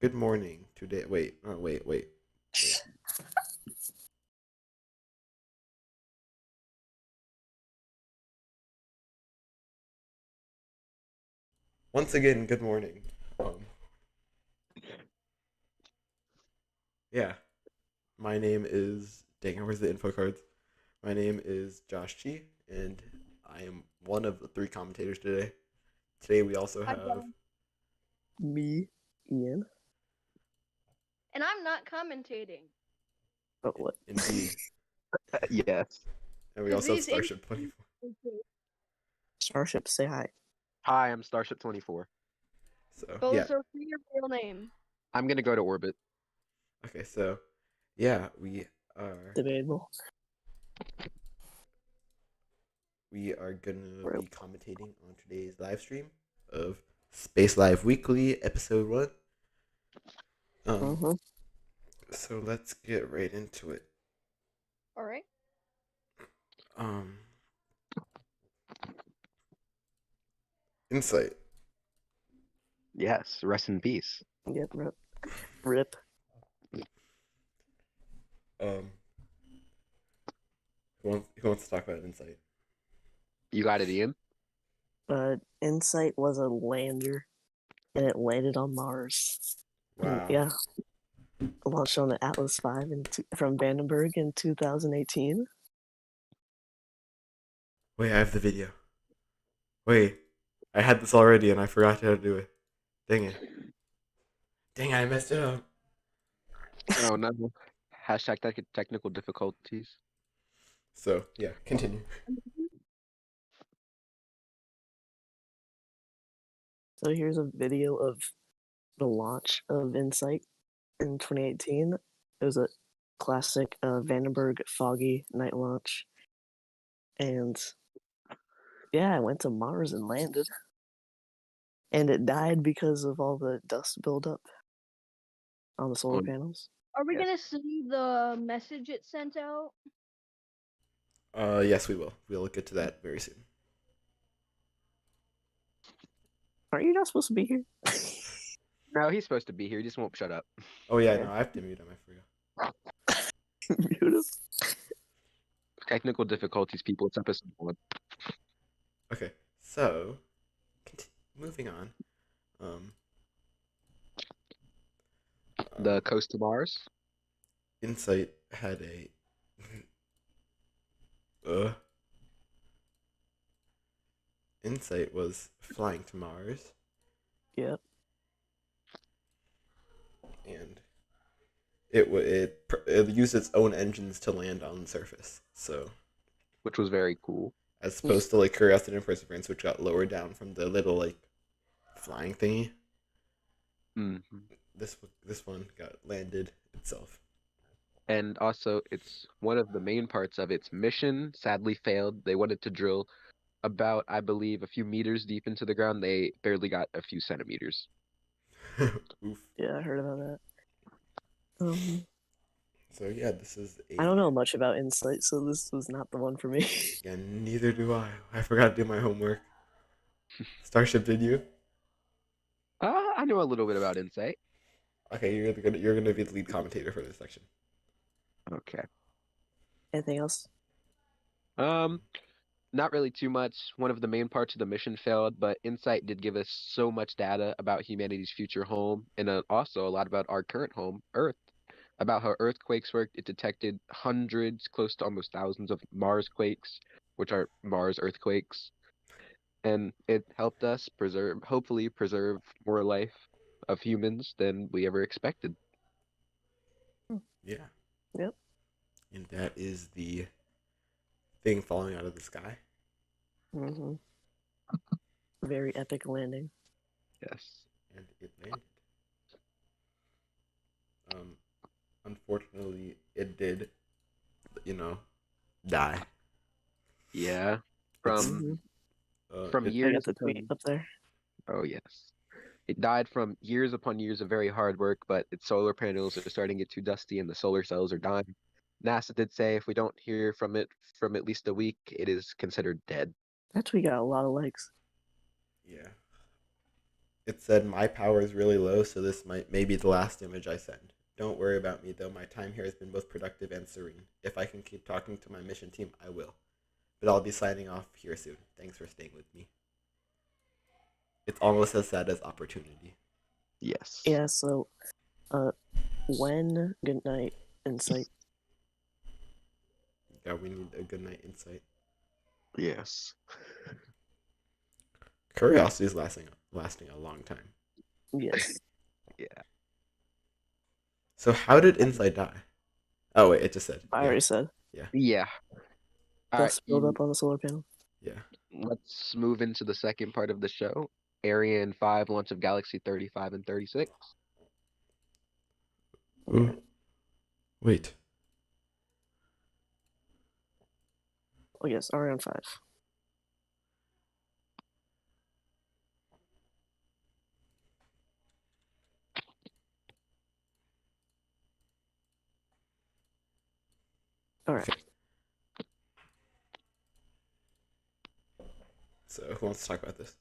Good morning. Today, wait, oh, wait. Once again, good morning. Um, yeah, my name is. Dang, where's the info cards? My name is Josh Chi, and I am one of the three commentators today. Today we also Hi, have John. Me, Ian. And I'm not commentating Oh, what? Indeed, Yes. and we because also have these Starship 24. Starship, say hi. Hi, I'm Starship 24. So yeah, both are for your real name. I'm gonna go to orbit. okay, so yeah, Debatable. we are gonna Rip. be commentating on today's live stream of Space Live Weekly, episode 1. Mm-hmm. So let's get right into it. All right. Um, Insight. Yes, rest in peace. Yep, rip. Rip. Um, who wants to talk about Insight? You got it, Ian? Insight was a lander, and it landed on Mars. And Wow. yeah, launched on the Atlas V from Vandenberg in 2018. Wait, I have the video. Wait, I had this already and I forgot how to do it. Dang it. Dang, I messed it up. Oh no. Hashtag technical difficulties. So yeah, continue. So here's a video of the launch of Insight in 2018. It was a classic Vandenberg foggy night launch. And yeah, I went to Mars and landed. And it died because of all the dust buildup on the solar Um, panels. Are we Yes. gonna see the message it sent out? Yes, we will. We'll get to that very soon. Are you not supposed to be here? No, he's supposed to be here. He just won't shut up. Oh yeah, Okay. no, I have to mute him. I forgot. Mute him. Technical difficulties, people. It's episode 1. Okay, so moving on. Um, The coast to Mars. Insight had a. uh, Insight was flying to Mars, Yep. and it used its own engines to land on the surface. So Which was very cool. as opposed to like Curiosity and Perseverance, which got lowered down from the little like flying thingy, hmm this one got landed itself. And also, it's one of the main parts of its mission sadly failed. They wanted to drill about, I believe, a few meters deep into the ground. They barely got a few centimeters. Oof. Yeah, I heard about that. So yeah, this is I don't know much about Insight, so this was not the one for me. Yeah, neither do I. I forgot to do my homework. Starship, did you? I know a little bit about Insight. Okay, you're gonna be the lead commentator for this section. Okay. Anything else? Not really too much. One of the main parts of the mission failed, but Insight did give us so much data about humanity's future home and also a lot about our current home, Earth. About how earthquakes worked. It detected hundreds, close to almost thousands of Mars quakes, which are Mars earthquakes. And it helped us hopefully preserve more life of humans than we ever expected. Yeah, Yep. and that is the thing falling out of the sky. Mm-hmm. Very epic landing. Yes. And it landed. Unfortunately, it did, die. Yeah. It's Mhm. From I years got the tweet upon up there. Oh yes. It died from years upon years of very hard work, but its solar panels are starting to get too dusty and the solar cells are dying. NASA did say if we don't hear from it from at least a week, it is considered dead. That tweet got a lot of likes. Yeah. It said my power is really low, so this may be the last image I send. Don't worry about me though. My time here has been both productive and serene. If I can keep talking to my mission team, I will. But I'll be signing off here soon. Thanks for staying with me. It's almost as sad as opportunity. Yes. Yeah, so when good night insight. Yeah, we need a good night insight. Yes. Curiosity is lasting a long time. Yes. Yeah. So how did Insight die? Oh wait, it just said. I already said. Yeah. All right. Dust build up on the solar panel. Yeah. Let's move into the second part of the show. Ariane 5 launch of Galaxy 35 and 36. Ooh. Wait. Oh yes, Ariane 5. Alright. So who wants to talk about this?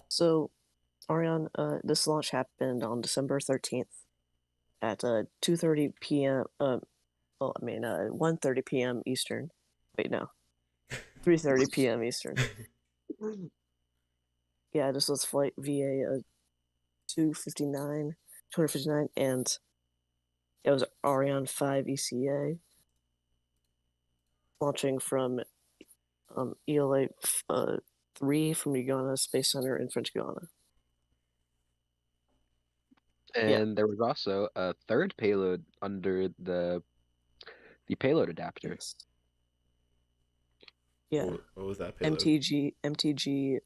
So Ariane, this launch happened on December 13th at 2:30 p.m. 1:30 p.m. Eastern. Wait, no. 3:30 p.m. Eastern. Yeah, this was flight VA 259, and it was Ariane 5 ECA launching from ELA 3 from Uganda Space Center in French Guiana. And there was also a third payload under the payload adapter. Yes. Yeah. What was that payload? MTG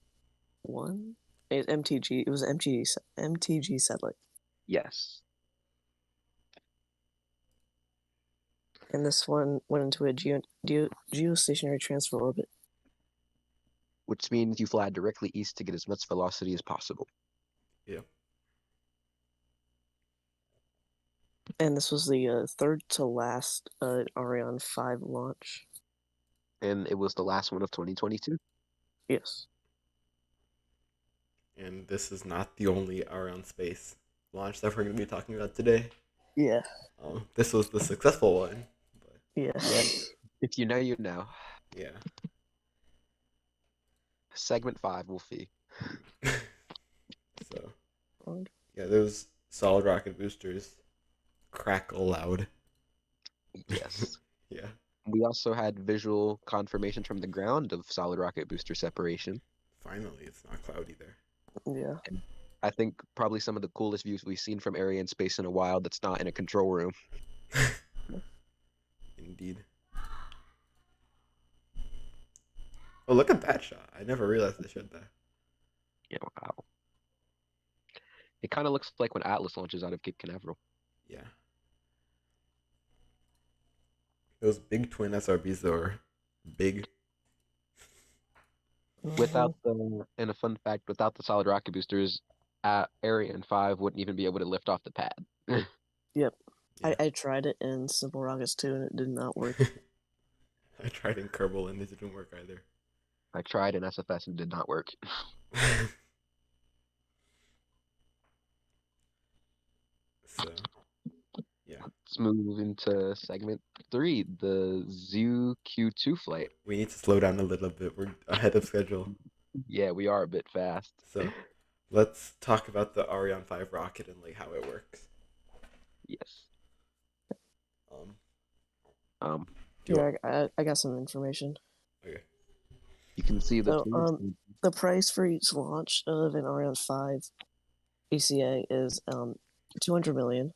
1. It was MTG satellite. Yes. And this one went into a geostationary transfer orbit. Which means you fly directly east to get as much velocity as possible. Yeah. And this was the third to last Ariane 5 launch. And it was the last one of 2022. Yes. And this is not the only Ariane space launch that we're going to be talking about today. Yeah. This was the successful one. But Yeah. If you know, you know. yeah. Segment 5 will be. So, yeah, those solid rocket boosters crackle loud. Yes. Yeah. We also had visual confirmation from the ground of solid rocket booster separation. Finally, it's not cloudy there. Yeah. I think probably some of the coolest views we've seen from Ariane space in a while that's not in a control room. Indeed. Oh, look at that shot. I never realized they showed that. Yeah, wow. It kind of looks like when Atlas launches out of Cape Canaveral. Yeah. Those big twin SRBs, though, are big. Without and a fun fact, without the solid rocket boosters, Ariane 5 wouldn't even be able to lift off the pad. Yep. Yeah. I tried it in Simple Rockets 2 and it did not work. I tried in Kerbal and it didn't work either. I tried in SFS and did not work. So, yeah. Let's move into segment 3, the Zoo Q2 flight. We need to slow down a little bit. We're ahead of schedule. Yeah, we are a bit fast. So, let's talk about the Ariane 5 rocket and like how it works. Yes. Yeah, I got some information. Okay. You can see the So, the price for each launch of an Ariane 5 ECA is 200 million.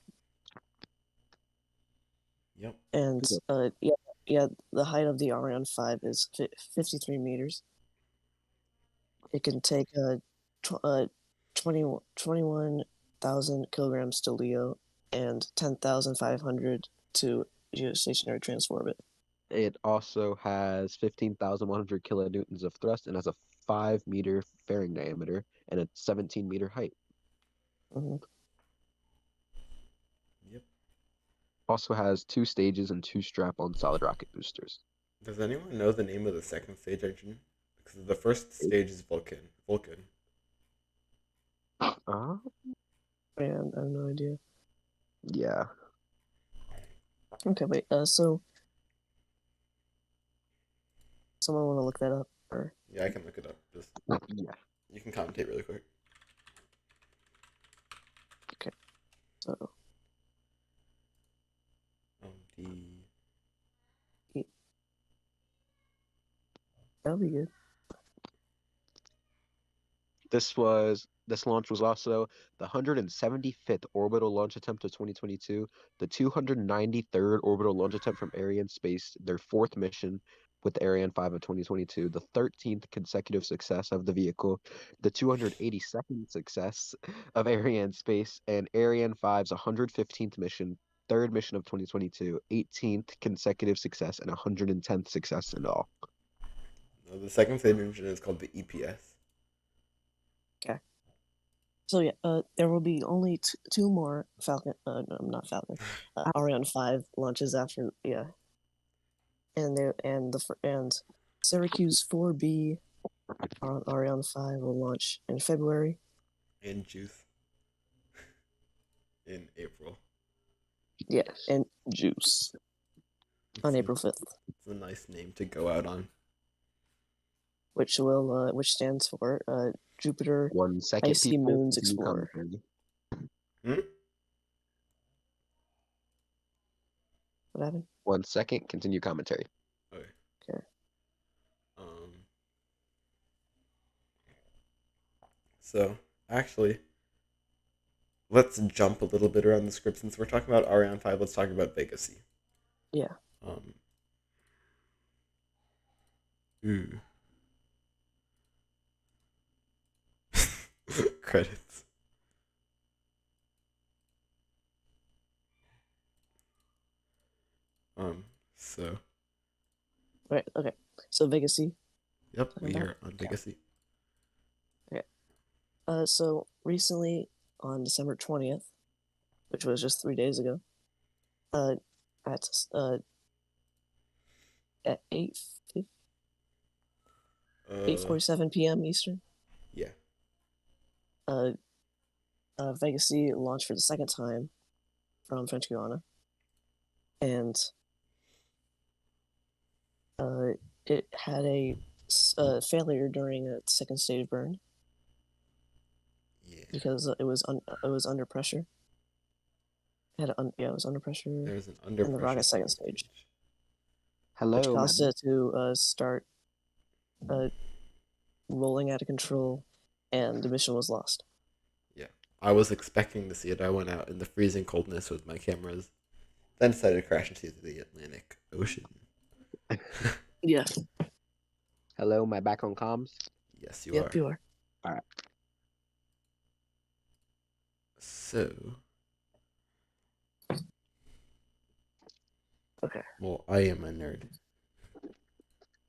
Yep. And the height of the Ariane 5 is 53 meters. It can take 21,000 kilograms to LEO and 10,500 to geostationary transfer orbit. It also has 15,100 kilonewtons of thrust and has a 5-meter fairing diameter and a 17-meter height. Mm-hmm. Yep. Also has 2 stages and 2 strap-on solid rocket boosters. Does anyone know the name of the second stage engine? Because the first stage is Vulcan. Vulcan. Uh, Man, I have no idea. yeah. Okay, wait. So someone want to look that up, or Yeah, I can look it up. Just Yeah. you can commentate really quick. so The that'll be good. This launch was also the 175th orbital launch attempt of 2022, the 293rd orbital launch attempt from Arianespace, their fourth mission with Ariane 5 of 2022, the 13th consecutive success of the vehicle, the 282nd success of Arianespace, and Ariane 5's 115th mission, third mission of 2022, 18th consecutive success, and 110th success in all. the second stage engine is called the EPS. So yeah, there will be only two more Falcon. No, not Falcon. Ariane 5 launches after and Syracuse 4B on Ariane 5 will launch in February. And Juice in April. Yeah, and Juice on April 5th, It's a nice name to go out on. which stands for Jupiter 1 second, Icy people. Moons Continue Explorer. commentary. What happened? 1 second, continue commentary. Okay. Okay. So actually, let's jump a little bit around the script since we're talking about Ariane 5. Let's talk about Vega C. Yeah. Ooh. Credits. So. Right. Okay. So Vega C. Yep, we are on Vega C. Okay. So recently on December 20th, which was just 3 days ago, at 8:47 p.m. Eastern. Yeah. Vega C launched for the second time from French Guiana, and it had a failure during a second stage burn. Yeah. Because it was under pressure. It was under pressure. There's an under in the pressure rocket second stage, Hello, which caused it to start rolling out of control, and the mission was lost. Yeah, I was expecting to see it. I went out in the freezing coldness with my cameras, then decided to crash into the Atlantic Ocean. Yeah. Hello, am I back on comms? Yes, you Yep, are. you are. All right. So. Okay. Well, I am a nerd.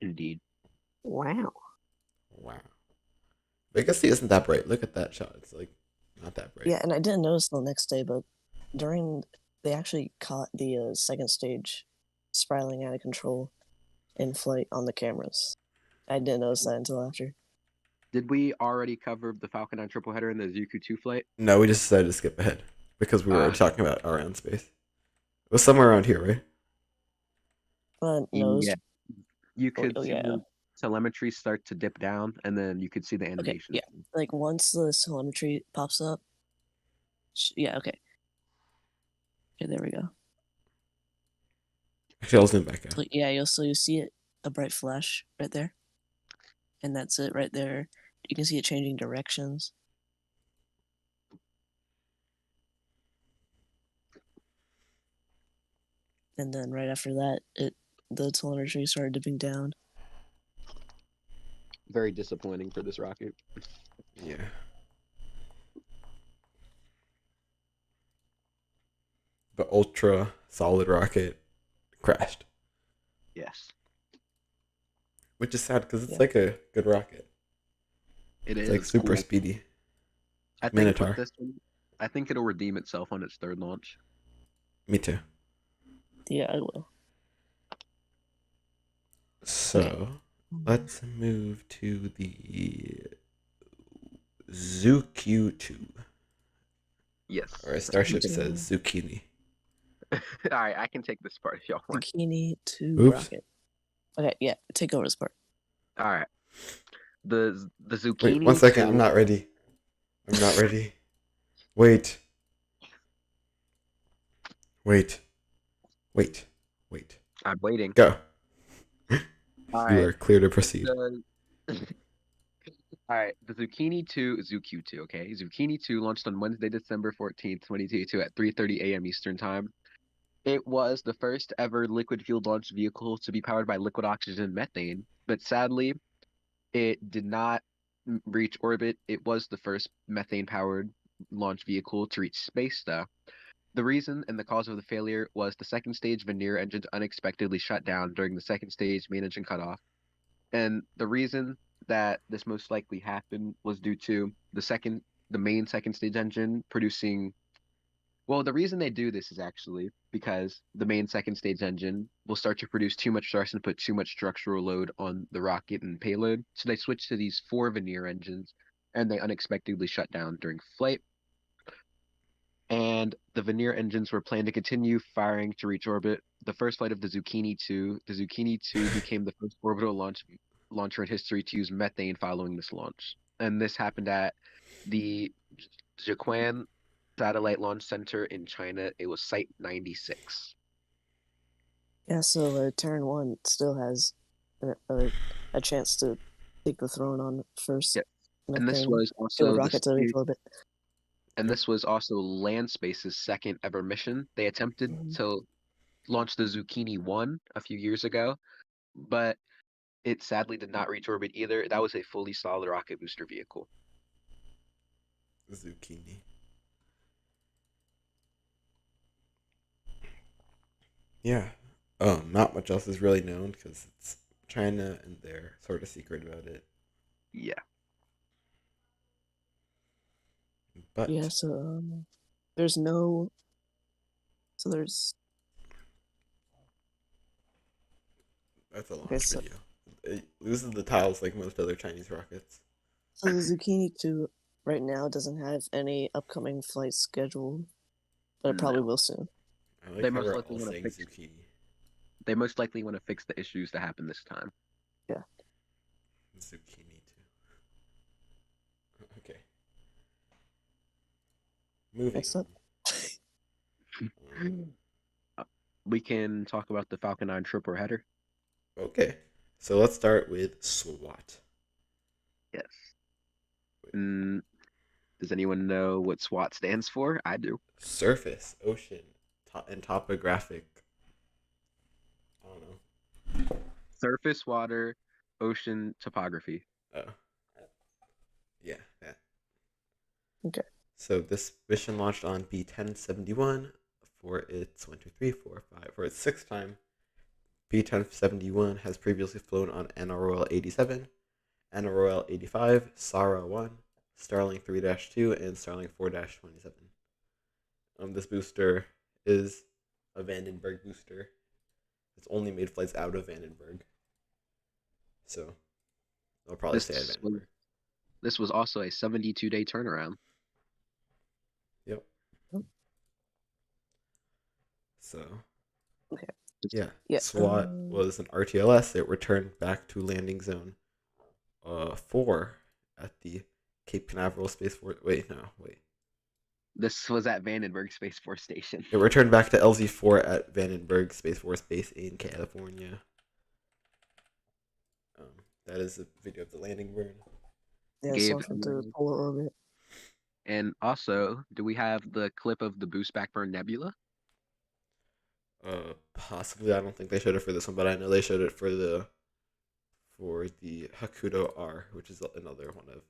Indeed. Wow. Wow. Vega C isn't that bright. Look at that shot. It's like not that bright. Yeah, and I didn't notice the next day, but they actually caught the second stage spiraling out of control in flight on the cameras. I didn't notice that until after. Did we already cover the Falcon 9 triple header in the Zuku 2 flight? No, we just decided to skip ahead because we were talking about Ariane space. It was somewhere around here, right? No. Yeah. You could Oh, see yeah. the telemetry start to dip down, and then you could see the animation. Okay, yeah. Like once the telemetry pops up. Yeah. Okay. Okay, there we go. Actually, I'll zoom back out. So, yeah, you'll see it, a bright flash right there, and that's it right there. You can see it changing directions. And then right after that, the telemetry started dipping down. Very disappointing for this rocket. Yeah. The ultra solid rocket crashed. Yes. Which is sad because it's like a good rocket. It It's is like super cool. speedy. I think Minotaur. with this one, I think it'll redeem itself on its third launch. Me too. Yeah, I will. So let's move to the ZooQ2. Yes. Or as Starship Okay. says, zucchini. All right, I can take this part if y'all want. Bikini to Oops. rocket. Okay, yeah, take over this part. All right. The zucchini. Wait, 1 second. to- I'm not ready. I'm not ready. Wait. Wait. Wait. Wait. I'm waiting. Go. All You right. are clear to proceed. All right, the Zucchini 2 ZooQ2, okay? Zucchini 2 launched on Wednesday, December 14th, 2022 at 3:30 a.m. Eastern Time. It was the first ever liquid-fueled launch vehicle to be powered by liquid oxygen and methane, but sadly, it did not reach orbit. It was the first methane-powered launch vehicle to reach space, though. The reason and the cause of the failure was the second stage Veneer engines unexpectedly shut down during the second stage main engine cutoff. And the reason that this most likely happened was due to the main second stage engine producing. Well, the reason they do this is actually because the main second stage engine will start to produce too much thrust and put too much structural load on the rocket and payload. So they switch to these 4 Veneer engines, and they unexpectedly shut down during flight. And the Veneer engines were planned to continue firing to reach orbit. The first flight of the Zucchini 2 became the first orbital launcher in history to use methane following this launch. And this happened at the Jiuquan Satellite Launch Center in China. It was Site 96. Yeah, so Terran 1 still has a chance to take the throne on first. Yep. And this methane was fuel also the rocket to reach space- orbit. and this was also Land Space's second ever mission. They attempted to launch the Zucchini 1 a few years ago, but it sadly did not reach orbit either. That was a fully solid rocket booster vehicle. Zucchini. Yeah. Not much else is really known because it's China and they're sort of secret about it. Yeah. But Yeah, so there's no. So there's. that's a launch Okay, so- video. It loses the tiles like most other Chinese rockets. So the Zucchini 2 right now doesn't have any upcoming flights scheduled, but it probably will soon. I like They how most we're likely all wanna saying fix- zucchini. They most likely want to fix the issues that happened this time. Zucchini too. Okay. Moving Next up. on. We can talk about the Falcon 9 triple header. Okay. So let's start with SWAT. Yes. Does anyone know what SWAT stands for? I do. Surface, ocean, and topographic. I don't know. Surface, water, ocean, topography. Oh. Yeah, that. Okay. So this mission launched on B-1071 for its 1, 2, 3, 4, 5 for its 6th time. B-1071 has previously flown on NROL 87, NROL 85, SARA 1, Starlink 3-2, and Starlink 4-27. This booster is a Vandenberg booster. It's only made flights out of Vandenberg. So I'll probably stay at Vandenberg. This was also a 72-day turnaround. Yep. Oh. So Okay. yeah, Yeah, SWAT was an RTLS. It returned back to landing zone 4 at the Cape Canaveral Space Force. Wait. This was at Vandenberg Space Force Station. It returned back to LZ4 at Vandenberg Space Force Base in California. That is a video of the landing burn. Yeah, Gave so into polar orbit. And also, do we have the clip of the boost back burn nebula? Possibly. I don't think they showed it for this one, but I know they showed it for the Hakuto R, which is another one of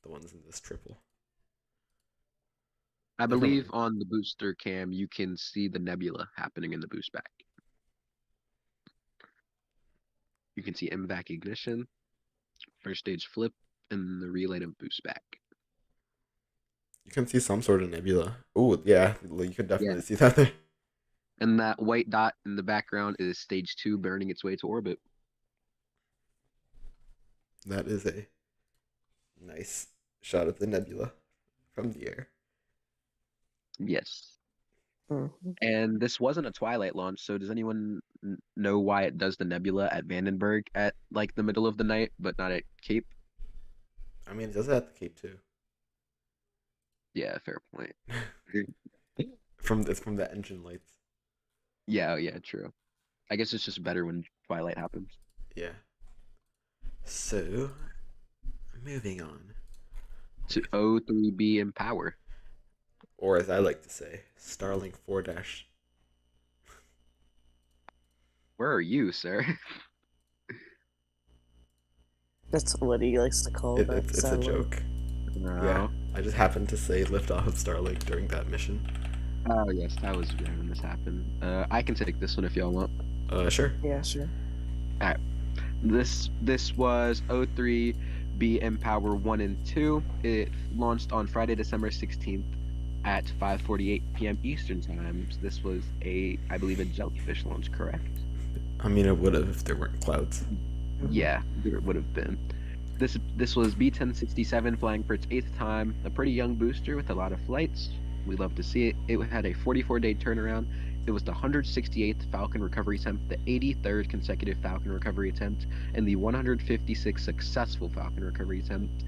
the ones in this triple. I believe on the booster cam you can see the nebula happening in the boost back. You can see MVAC ignition, first stage flip, and the relay of boost back. You can see some sort of nebula. Oh, yeah, you can definitely Yeah. see that there. And that white dot in the background is stage 2 burning its way to orbit. That is a nice shot of the nebula. from the air. Yes. Mhm. And this wasn't a Twilight launch, so does anyone know why it does the nebula at Vandenberg at like the middle of the night, but not at Cape? I mean, it does it at the Cape too. Yeah, fair point. It's from the engine lights. Yeah, yeah, true. I guess it's just better when Twilight happens. Yeah. So, moving on, To O3B Empower. or as I like to say, Starlink 4 dash. Where are you, sir? That's what he likes to call that It's a satellite. joke. Yeah, I just happened to say liftoff of Starlink during that mission. Oh yes, I was there when this happened. I can take this one if y'all want. Sure. Yeah, sure. This was O3B Empower 1 and 2. It launched on Friday, December 16th at 5:48 p.m. Eastern Time. This was I believe a jellyfish launch, correct? I mean, it would have if there weren't clouds. Yeah, there would have been. This was B1067 flying for its 8th time, a pretty young booster with a lot of flights. We love to see it. It had a 44-day turnaround. It was the 168th Falcon recovery attempt, the 83rd consecutive Falcon recovery attempt, and the 156th successful Falcon recovery attempt.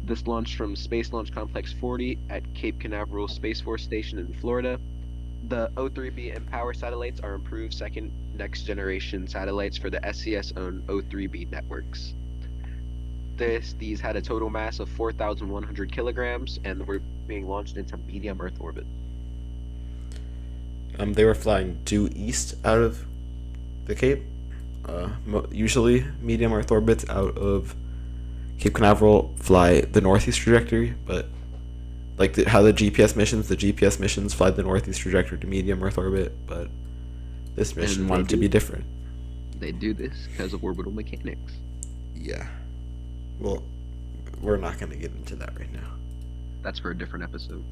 This launched from Space Launch Complex 40 at Cape Canaveral Space Force Station in Florida. The O3B Empower satellites are improved second next generation satellites for the SCS-owned O3B networks. These had a total mass of 4,100 kilograms and were being launched into medium Earth orbit. They were flying due east out of the Cape. Usually, medium Earth orbits out of Cape Canaveral fly the northeast trajectory, but like how the GPS missions fly the northeast trajectory to medium Earth orbit, but this mission And wanted to be different. They do this because of orbital mechanics. Yeah. Well, we're not going to get into that right now. That's for a different episode.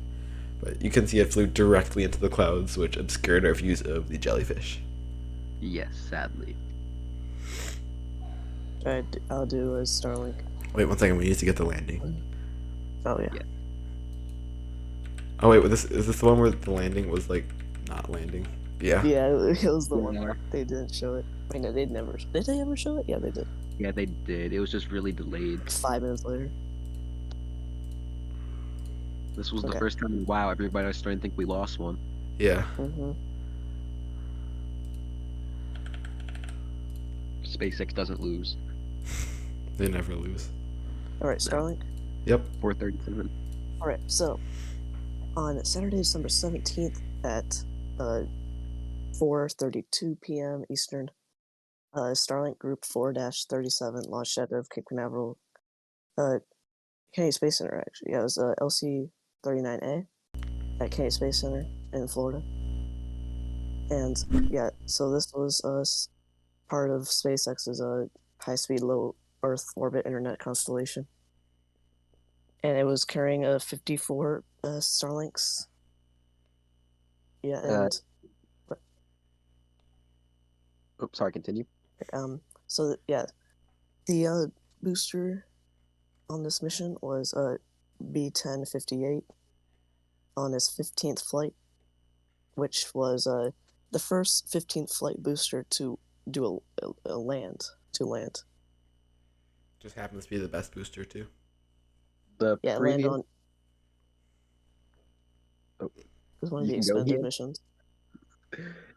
But you can see it flew directly into the clouds, which obscured our views of the jellyfish. Yes, sadly. I'll do a Starlink. Wait 1 second, we need to get the landing. Oh yeah. Yeah. Oh wait, is this the one where the landing was like not landing? Yeah. Yeah, it was the one Yeah. where they didn't show it. Wait, no, they'd never. Did they ever show it? Yeah, they did. Yeah, they did. It was just really delayed. 5 minutes later. This was the Okay. first time, wow, everybody was starting to think we lost one. Yeah. Mm-hmm. SpaceX doesn't lose. They never lose. All right, Starlink. Yep. 437. All right, so on Saturday, December 17th at 4:32 p.m. Eastern, Starlink Group 4-37 launched out of Cape Canaveral, Kennedy Space Center. Actually, yeah, it was LC-39A at Kennedy Space Center in Florida. And yeah, so this was part of SpaceX's high-speed low Earth orbit internet constellation, and it was carrying 54 Starlinks. Yeah, and Oh, sorry, continue. so yeah, the booster on this mission was B1058 on its 15th flight, which was the first 15th flight booster to do a land. Just happens to be the best booster too. The Yeah, previous... land on. Oh, It was one of you the can go expanded here. missions.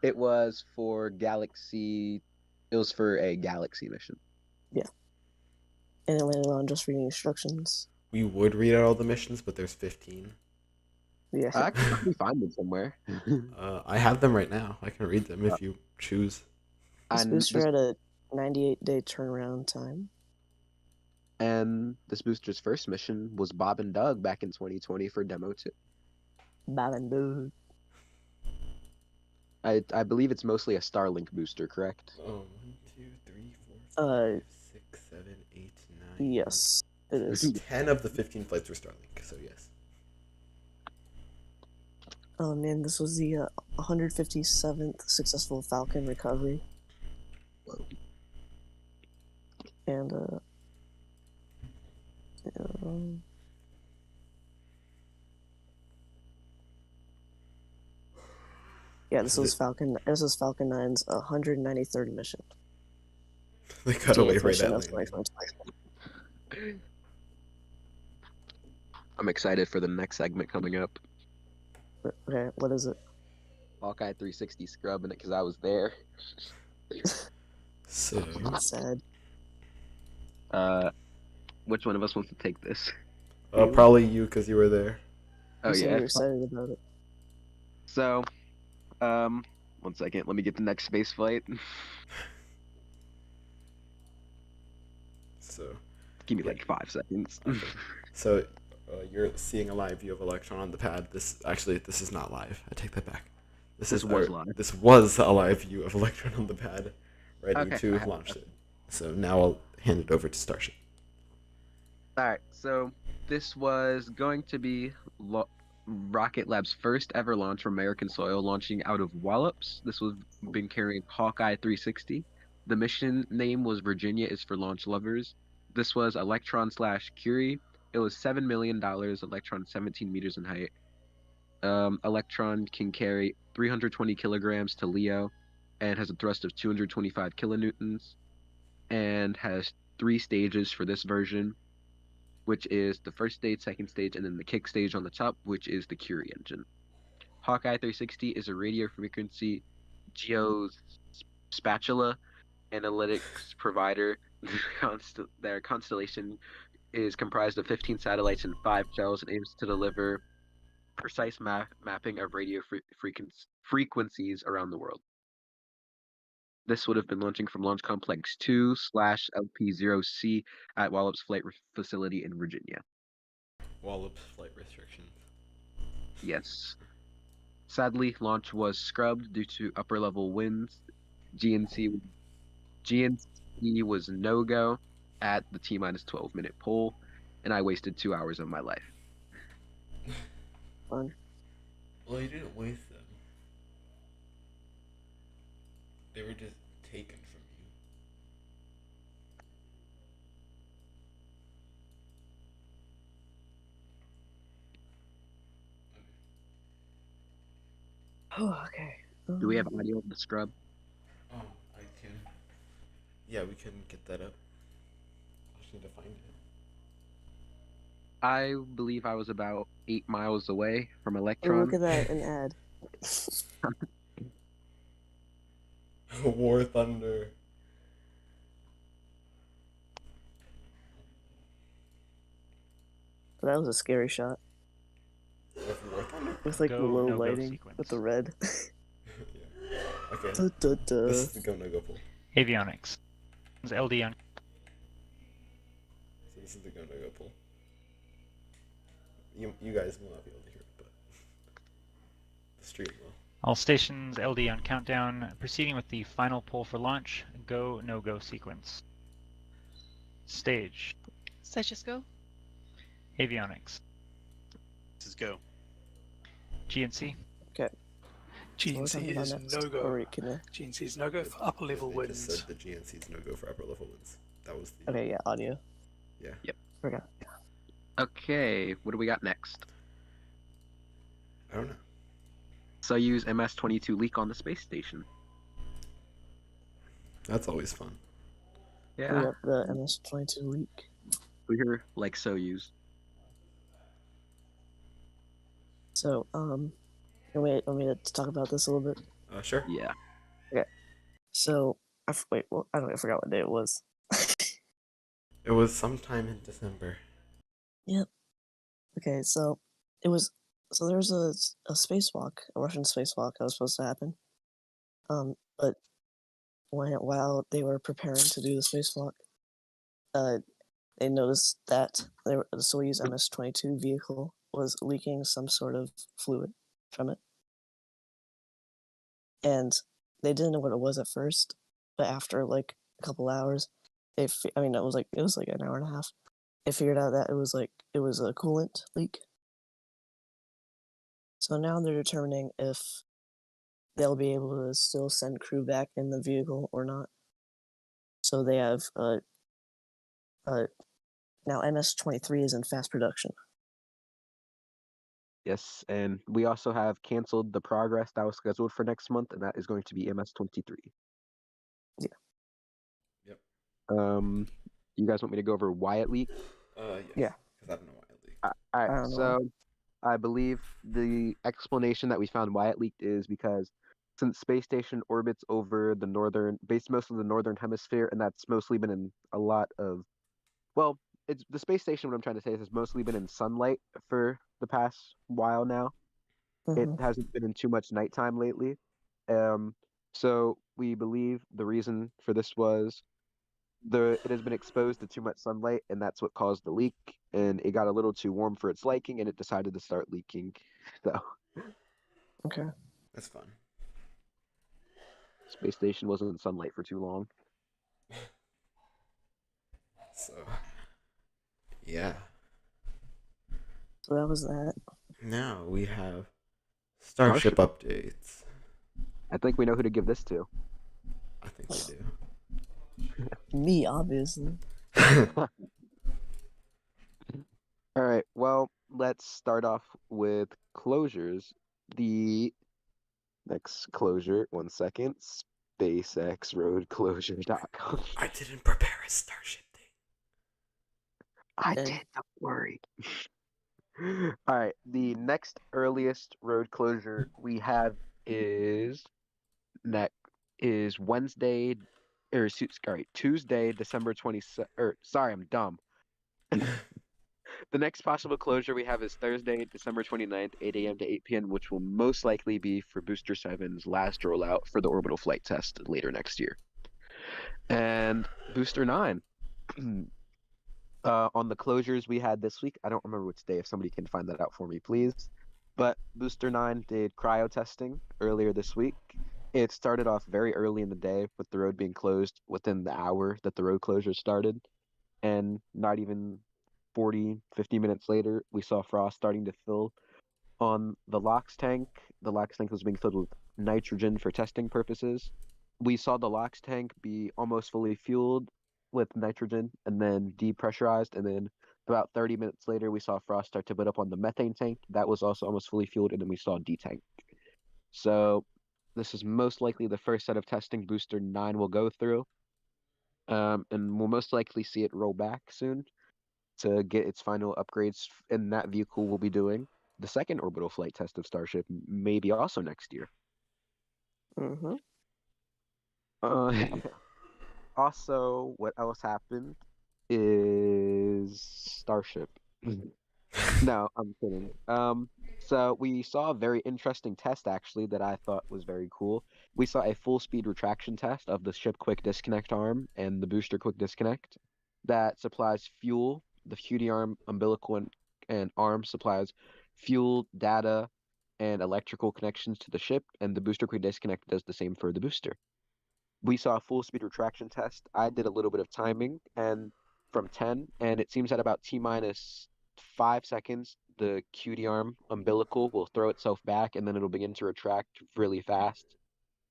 It was for Galaxy. It was for a Galaxy mission. Yeah. And it landed on just reading instructions. We would read out all the missions, but there's 15. Yeah. I can probably find them somewhere. I have them right now. I can read them if you choose. This And booster had a 98-day turnaround time. And this booster's first mission was Bob and Doug back in 2020 for Demo 2. Balandu. I believe it's mostly a Starlink booster, correct? 1, 2, 3, 4, 5, 6, 7, 8, 9. Yes, it is. 10 of the 15 flights were Starlink, so yes. And this was the 157th successful Falcon recovery. Whoa. And Yeah, This this is was it. Falcon. This was Falcon 9's 193rd mission. They cut away 58th right mission at of landing. 2022. I'm excited for the next segment coming up. Okay, what is it? Hawkeye 360 scrubbing it because I was there. So Sad. Which one of us wants to take this? probably you because you were there. Oh You said yeah. you were excited about it. So, 1 second. Let me get the next space flight. So Give me Yeah. like 5 seconds. Okay. So you're seeing a live view of Electron on the pad. This is not live. I take that back. This was live. This was a live view of Electron on the pad, ready Okay, to I have- launch it. So now I'll hand it over to Starship. All right, so this was going to be Rocket Lab's first ever launch from American soil, launching out of Wallops. This was been carrying Hawkeye 360. The mission name was Virginia is for launch lovers. This was Electron / Curie. It was $7 million. Electron 17 meters in height. Electron can carry 320 kilograms to LEO, and has a thrust of 225 kilonewtons, and has 3 stages for this version, which is the first stage, second stage, and then the kick stage on the top, which is the Curie engine. Hawkeye 360 is a radio frequency geospatial analytics provider. Their constellation is comprised of 15 satellites and 5 shells and aims to deliver precise mapping of radio frequencies around the world. This would have been launching from Launch Complex 2/LP0C at Wallops Flight Facility in Virginia. Wallops flight restrictions. Yes. Sadly, launch was scrubbed due to upper level winds. GNC was no-go at the T-minus 12-minute pull, and I wasted 2 hours of my life. Fun. Well, you didn't waste them. They were just taken from you. Oh, okay. Do we have audio of the scrub? Oh, I can. Yeah, we can get that up. I just need to find it. I believe I was about 8 miles away from Oh, Electron. look at that, an ad. War Thunder. That was a scary shot Of War Thunder? with like the Go, low no-go lighting sequence. with the red. Yeah. Okay. Da, da, da. This is the go no go pull. Avionics. It's LD on. So this is the go no go pull. You guys will not be able to hear it, but the stream will. All stations LD on countdown. Proceeding with the final pull for launch. Go, no-go sequence. Stage. Status go. Avionics. This is go. GNC. What are we talking GNC about is next? no Or go. wait, can I- GNC is no go for upper level They winds. just said the GNC's no go for upper level winds. That was the. Okay, yeah, audio. Yeah. Yep. Forgot. Okay, what do we got next? I don't know. Soyuz MS-22 leak on the space station. That's always fun. Yeah, Yep, the MS-22 leak. we're like Soyuz. So, want me to talk about this a little bit? Sure. Yeah. So, wait, well, I forgot what day it was. It was sometime in December. Okay, so there was a spacewalk, a Russian spacewalk that was supposed to happen. But while they were preparing to do the spacewalk, they noticed that the Soyuz MS-22 vehicle was leaking some sort of fluid from it, and they didn't know what it was at first. But after like a couple hours, it was like an hour and a half. They figured out that it was a coolant leak. So now they're determining if they'll be able to still send crew back in the vehicle or not. So they have now MS-23 is in fast production. Yes, and we also have canceled the progress that was scheduled for next month, and that is going to be MS-23. Yep. You guys want me to go over why it leaked? Yes. Yeah. Because I don't know why it leaked. All I right, don't know. so I believe the explanation that we found why it leaked is because since space station orbits over the most of the northern hemisphere, and that's mostly been in a lot of, well, it's the space station. What I'm trying to say is has mostly been in sunlight for the past while now. It Mhm. hasn't been in too much nighttime lately. Um, so we believe the reason for this was it has been exposed to too much sunlight, and that's what caused the leak. And it got a little too warm for its liking, and it decided to start leaking. So Okay. That's fun. space station wasn't in sunlight for too long. So, yeah. So that was that. Now we have Starship updates. I think we know who to give this to. I think we do. Me, obviously. All right. Well, let's start off with closures. The next closure, 1 second, SpaceXRoadClosure.com. I didn't prepare a Starship thing. I And- did, don't worry. All right, the next earliest road closure we have is Wednesday, sorry, Tuesday, December 27th. Or sorry, I'm dumb. The next possible closure we have is Thursday, December 29th, 8 a.m. to 8 p.m., which will most likely be for Booster 7's last rollout for the orbital flight test later next year. And Booster 9. On the closures we had this week, I don't remember which day. If somebody can find that out for me, please. But Booster 9 did cryo testing earlier this week. It started off very early in the day with the road being closed within the hour that the road closure started. And not even 40, 50 minutes later, we saw frost starting to fill on the LOX tank. The LOX tank was being filled with nitrogen for testing purposes. We saw the LOX tank be almost fully fueled with nitrogen and then depressurized. And then about 30 minutes later, we saw frost start to build up on the methane tank. That was also almost fully fueled. And then we saw detank. So this is most likely the first set of testing Booster 9 will go through. And we'll most likely see it roll back soon to get its final upgrades, and that vehicle will be doing the second orbital flight test of Starship, maybe also next year. Mm-hmm. Also, what else happened is Starship. No, I'm kidding. So we saw a very interesting test actually that I thought was very cool. We saw a full speed retraction test of the ship quick disconnect arm and the booster quick disconnect that supplies fuel. The QD arm, umbilical, and arm supplies fuel, data, and electrical connections to the ship, and the booster quick disconnect does the same for the booster. We saw a full speed retraction test. I did a little bit of timing and from 10, and it seems at about T minus 5 seconds, the QD arm umbilical will throw itself back and then it'll begin to retract really fast.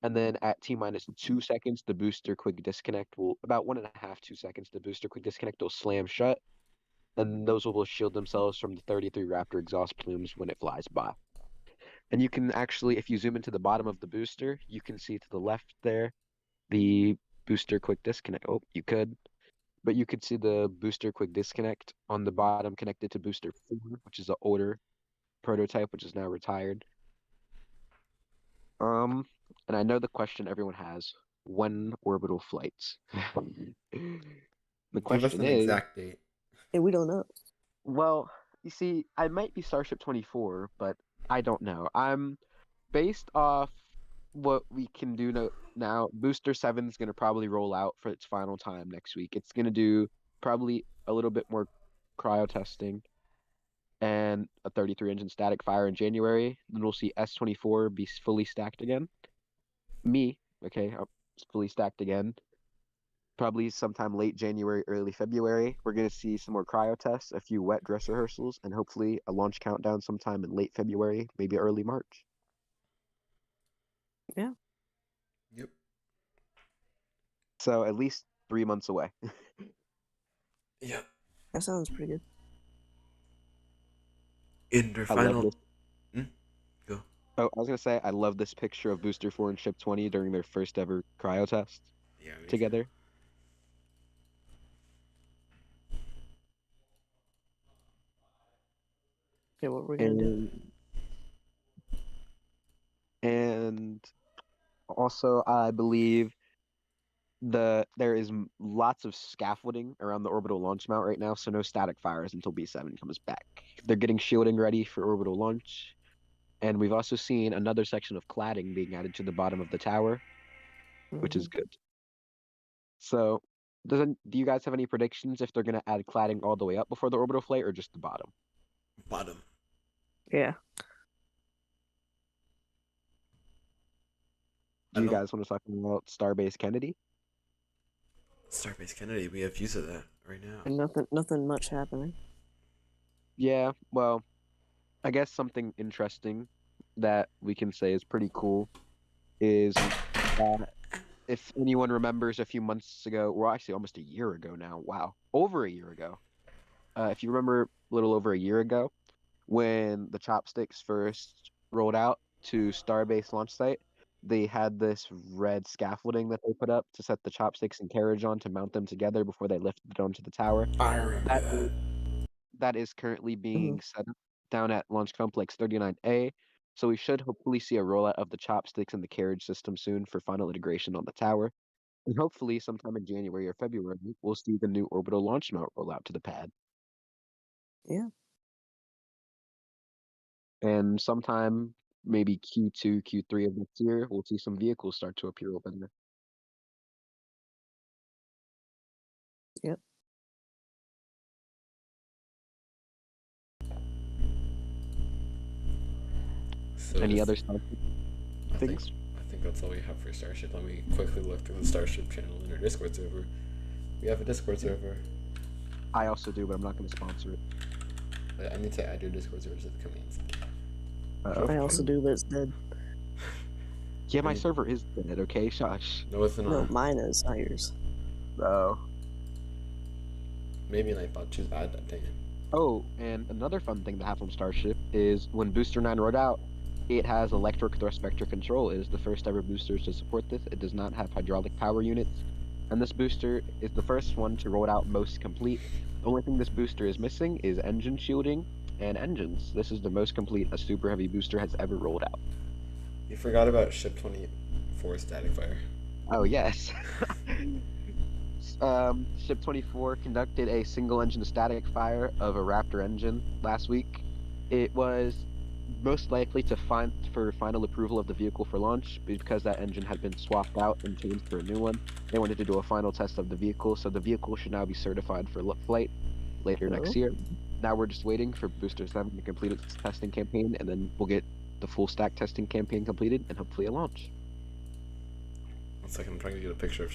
And then at T minus 2 seconds, the booster quick disconnect will, about 1.5, 2 seconds, the booster quick disconnect will slam shut. And those will shield themselves from the 33 Raptor exhaust plumes when it flies by. And you can actually, if you zoom into the bottom of the booster, you can see to the left there, the booster quick disconnect. Oh, you could. But you could see the booster quick disconnect on the bottom connected to booster 4, which is an older prototype, which is now retired. And I know the question everyone has, when orbital flights? The Give us question an is, exact date. Hey, we don't know. well, you see, I might be Starship 24, but I don't know. I'm based off what we can do now. Booster 7 is going to probably roll out for its final time next week. It's going to do probably a little bit more cryo testing and a 33 engine static fire in January. Then we'll see S24 be fully stacked again. Okay, I'm fully stacked again. Probably sometime late January, early February. We're going to see some more cryo tests, a few wet dress rehearsals, and hopefully a launch countdown sometime in late February, maybe early March. Yeah. Yep. So at least 3 months away. Yep. That sounds pretty good. In their I love final this. Oh, I was gonna say I love this picture of Booster 4 and Ship 20 during their first ever cryo test Yeah, me too. together. Okay, what we're gonna do? And also, I believe there is lots of scaffolding around the orbital launch mount right now, so no static fires until B7 comes back. They're getting shielding ready for orbital launch, and we've also seen another section of cladding being added to the bottom of the tower, which is Mhm. good. So, do you guys have any predictions if they're gonna add cladding all the way up before the orbital flight or just the bottom? Bottom. Yeah. Do I you don't- guys want to talk about Starbase Kennedy? Starbase Kennedy. We have views of that right now. And nothing much happening. Yeah, well, I guess something interesting that we can say is pretty cool is if anyone remembers a few months ago, or actually almost a year ago now, wow, over a year ago. If you remember a little over a year ago, when the chopsticks first rolled out to Starbase launch site, they had this red scaffolding that they put up to set the chopsticks and carriage on to mount them together before they lifted it onto the tower. I remember That that. that is currently being set up down at Launch Complex 39A. So we should hopefully see a rollout of the chopsticks and the carriage system soon for final integration on the tower. And hopefully sometime in January or February, we'll see the new orbital launch mount roll out to the pad. Yeah. And sometime maybe Q2, Q3 of next year, we'll see some vehicles start to appear over there. Yep. So Any just- other stuff? I think, things? I think that's all we have for Starship. Let me quickly look through the Starship channel in our Discord server. We have a Discord server. I also do, but I'm not going to sponsor it. I need to add your Discord server to the commands. I also do, but it's dead. Yeah, my Any- server is dead, okay? Shush. No, it's not. No, mine is, not yours. Oh. Maybe Nightbot. Choose add that thing. Oh, and another fun thing to have on Starship is when Booster 9 rolled out, it has electric thrust vector control. It is the first ever booster to support this. It does not have hydraulic power units. And this booster is the first one to roll it out most complete. The only thing this booster is missing is engine shielding and engines. This is the most complete a super heavy booster has ever rolled out. You forgot about Ship 24 static fire. Oh, yes. Ship 24 conducted a single engine static fire of a Raptor engine last week. It was most likely for final approval of the vehicle for launch because that engine had been swapped out and changed for a new one. They wanted to do a final test of the vehicle, so the vehicle should now be certified for flight later next year. Now we're just waiting for Booster 7 to complete its testing campaign, and then we'll get the full stack testing campaign completed and hopefully a launch. 1 second, I'm trying to get a picture of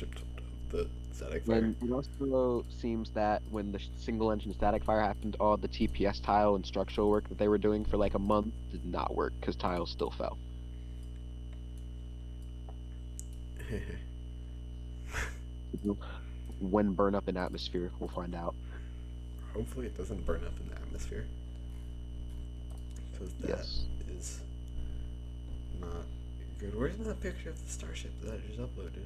the static fire. And it also seems that when the single engine static fire happened, all the TPS tile and structural work that they were doing for like a month did not work because tiles still fell. When burn up in atmosphere, we'll find out. Hopefully it doesn't burn up in the atmosphere. Because that Yes. is not good. Where's that picture of the Starship that I just uploaded?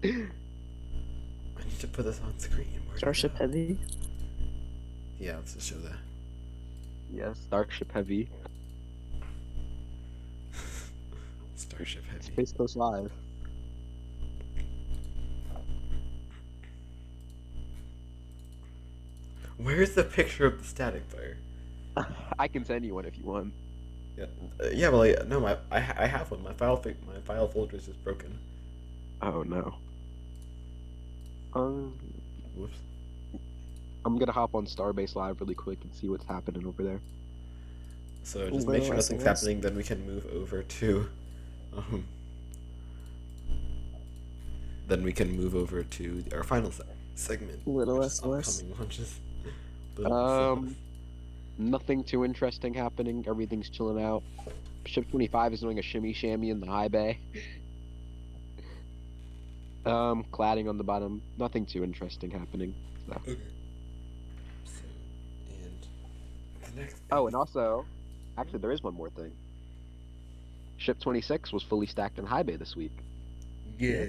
I need to put this on screen. Where'd it Starship go? Heavy. Yeah, let's just show that. Yes, Starship Heavy. Starship Heavy. Space Coast Live. Where's the picture of the static fire? I can send you one if you want. Yeah, yeah, well, no, I have one. My file folder is just broken. Oh no. Whoops. I'm gonna hop on Starbase Live really quick and see what's happening over there. So just Little make sure nothing's SOS. happening, then we can move over to, then we can move over to our final segment. Little which is SOS. upcoming launches. Little SOS. Nothing too interesting happening. Everything's chilling out. Ship 25 is doing a shimmy shammy in the high bay. Cladding on the bottom. Nothing too interesting happening. So. Okay. So, and the next. Oh, and also, actually, there is one more thing. Ship 26 was fully stacked in high bay this week. Yeah.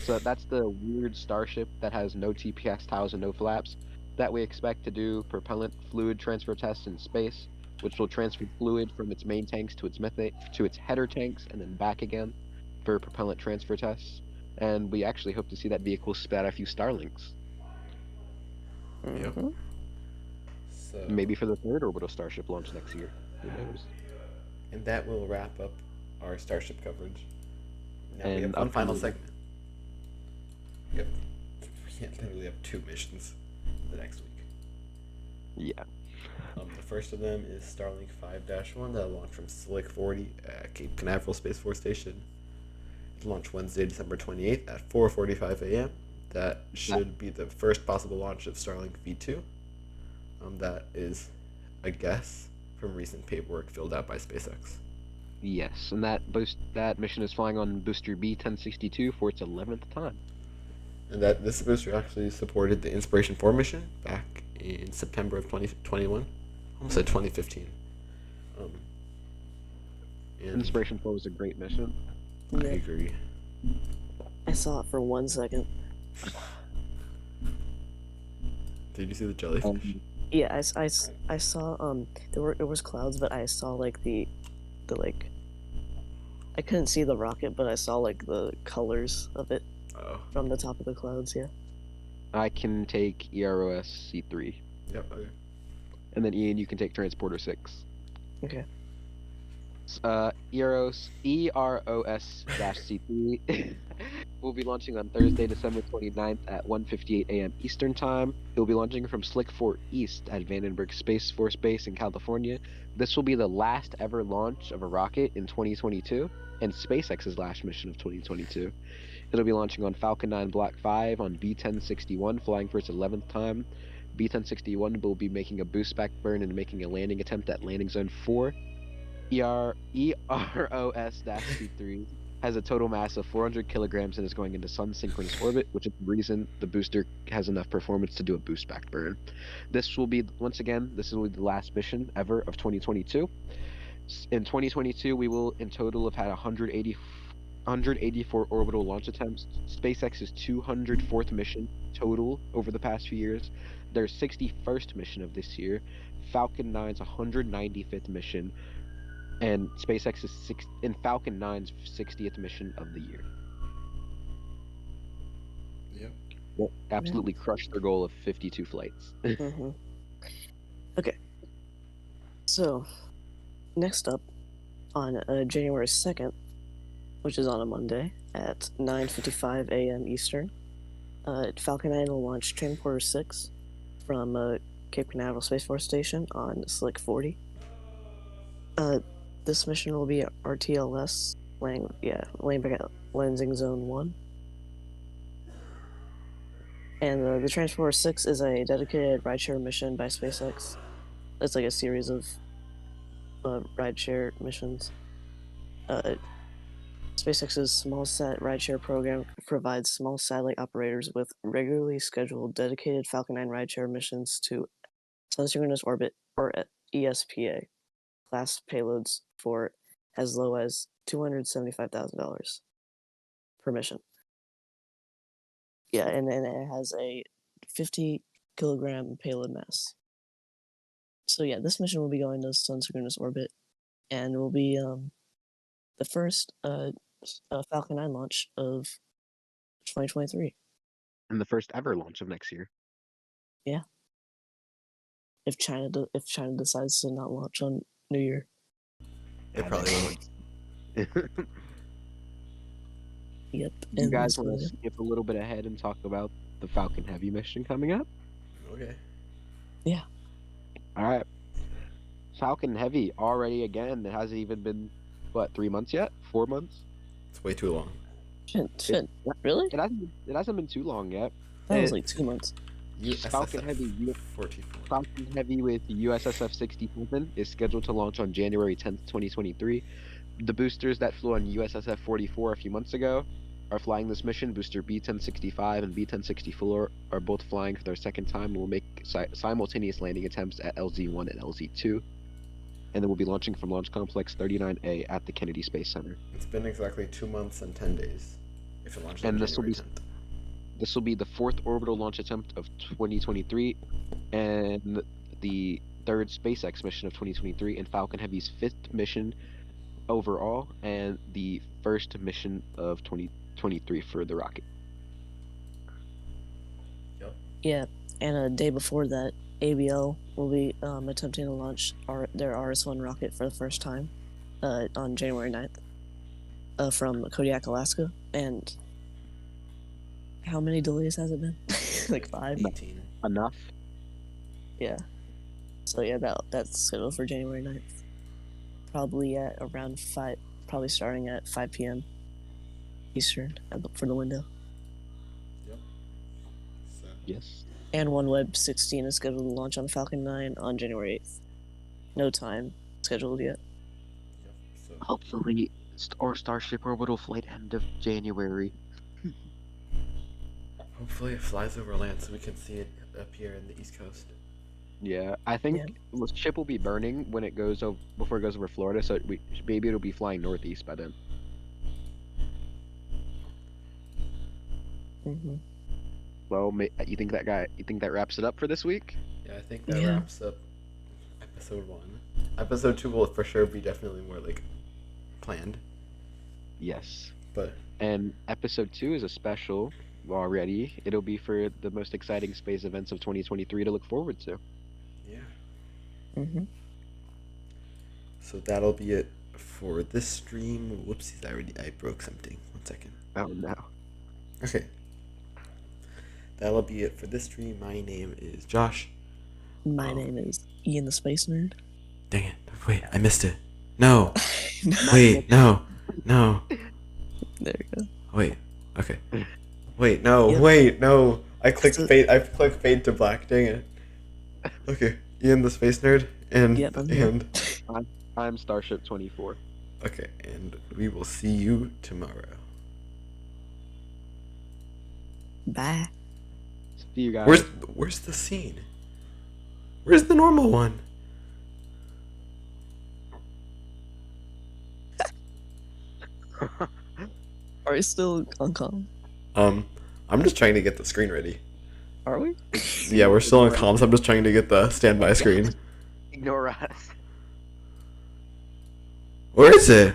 So that's the weird starship that has no TPS tiles and no flaps that we expect to do propellant fluid transfer tests in space, which will transfer fluid from its main tanks to its header tanks and then back again for propellant transfer tests. And we actually hope to see that vehicle spit out a few Starlinks. Yep. Mhm. So Maybe for the third orbital starship launch next year. Who knows? and that will wrap up our Starship coverage. Now we And have one final upcoming- segment. We literally have 2 missions the next week. Yeah. The first of them is Starlink 5-1 that will launch from Slick 40 at Cape Canaveral Space Force Station. It'll launch Wednesday, December 28th at 4:45 a.m. That should be the first possible launch of Starlink V2. That is a guess from recent paperwork filled out by SpaceX. Yes, and that mission is flying on booster B1062 for its 11th time. And that this booster actually supported the Inspiration 4 mission back in September of 2021. Almost said 2015. And Inspiration 4 was a great mission. I Yeah, agree. I saw it for 1 second. Did you see the jellyfish? Yeah, I saw there was clouds, but I saw like the like I couldn't see the rocket, but I saw like the colors of it Oh, from the top of the clouds. Yeah. I can take EROS C3, yep. Okay. and then Ian, you can take Transporter 6. Okay. EROS C3 will be launching on Thursday, December 29th at 1:58 a.m. Eastern Time. It will be launching from Slick 4 East at Vandenberg Space Force Base in California. This will be the last ever launch of a rocket in 2022, and SpaceX's last mission of 2022. It'll be launching on Falcon 9 Block 5 on B1061, flying for its 11th time. B1061 will be making a boost back burn and making a landing attempt at landing zone 4. EROS-C3 has a total mass of 400 kilograms and is going into sun synchronous orbit, which is the reason the booster has enough performance to do a boost back burn. This will be, once again, this will be the last mission ever of 2022. In 2022, we will in total have had 184 orbital launch attempts. SpaceX's 204th mission total over the past few years. Their 61st mission of this year. Falcon 9's 195th mission. And SpaceX's Falcon 9's 60th mission of the year. Yep. Well, absolutely crushed their goal of 52 flights. Mm-hmm. Okay. So, next up, on January 2nd, which is on a Monday at 9:55 a.m. Eastern, Falcon 9 will launch Transporter 6 from Cape Canaveral Space Force Station on Slick 40. This mission will be RTLS, laying back at Landing Zone 1. And the Transporter 6 is a dedicated rideshare mission by SpaceX. It's like a series of rideshare missions. SpaceX's small-sat rideshare program provides small satellite operators with regularly scheduled dedicated Falcon 9 rideshare missions to sun-synchronous orbit or ESPA class payloads for as low as $275,000 per mission. Yeah, and it has a 50-kilogram payload mass. So yeah, this mission will be going to sun-synchronous orbit, and will be the first Falcon 9 launch of 2023. And the first ever launch of next year. If China decides to not launch on New Year. It probably won't. Yep. You and guys that's want about to it. skip a little bit ahead and talk about the Falcon Heavy mission coming up? Okay. All right. Falcon Heavy already again. It hasn't even been, 3 months yet? 4 months? It's way too long. Shit. Really? It hasn't been too long yet. That was It- like 2 months. Falcon Heavy 44. Falcon Heavy with USSF 67 is scheduled to launch on January 10th, 2023. The boosters that flew on USSF 44 a few months ago are flying this mission. Booster B1065 and B1064 are both flying for their second time and will make simultaneous landing attempts at LZ1 and LZ2. and then we'll be launching from Launch Complex 39A at the Kennedy Space Center. It's been exactly 2 months and 10 days. If it launches on And this will January be 10th. This will be the 4th orbital launch attempt of 2023, and the 3rd SpaceX mission of 2023, and Falcon Heavy's 5th mission overall, and the 1st mission of 2023 for the rocket. Yeah, and a day before that, ABL will be attempting to launch their RS-1 rocket for the first time on January 9th from Kodiak, Alaska. And how many delays has it been? Like 5? 18. Enough? Yeah. So yeah, that's scheduled for January 9th. Probably at around 5, probably starting at 5 p.m. Eastern for the window. Yep. So, Yes. And OneWeb 16 is scheduled to launch on Falcon 9 on January 8th. No time scheduled yet. yep. So, Hopefully, or Starship orbital flight end of January. hopefully it flies over land so we can see it up here in the East Coast. Yeah, I think Yeah. the ship will be burning when it goes over before it goes over Florida, so maybe it'll be flying northeast by then. Mm-hmm. Well, you think that wraps it up for this week? Yeah, I think that Yeah. wraps up episode 1. Episode 2 will for sure be definitely more like planned, Yes. but And episode 2 is a special already. It'll be for the most exciting space events of 2023 to look forward to. yeah. Mm-hmm. So that'll be it for this stream. Whoopsies, I broke something. 1 second. Oh no. Okay. That'll be it for this stream. My name is Josh. My Oh. name is Ian the Space Nerd. Dang it. Wait, I missed it. No. No. Wait, no. No. There you go. Wait. Okay. Wait, no. Yep. Wait, no. I clicked So- fade. I clicked fade to black. Dang it. Okay. Ian the Space Nerd and Yep, I'm here. and I'm Starship 24. okay, and we will see you tomorrow. Bye. See you guys. Where's the scene? Where's the normal one? Are we still on call? I'm just trying to get the screen ready. Are we? Yeah, we're still on comms. I'm just trying to get the standby screen. Ignore us. Where is it?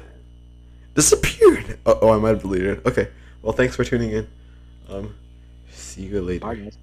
Disappeared. Oh, I might have deleted it. Okay. Well, thanks for tuning in. See you later. Bye, guys.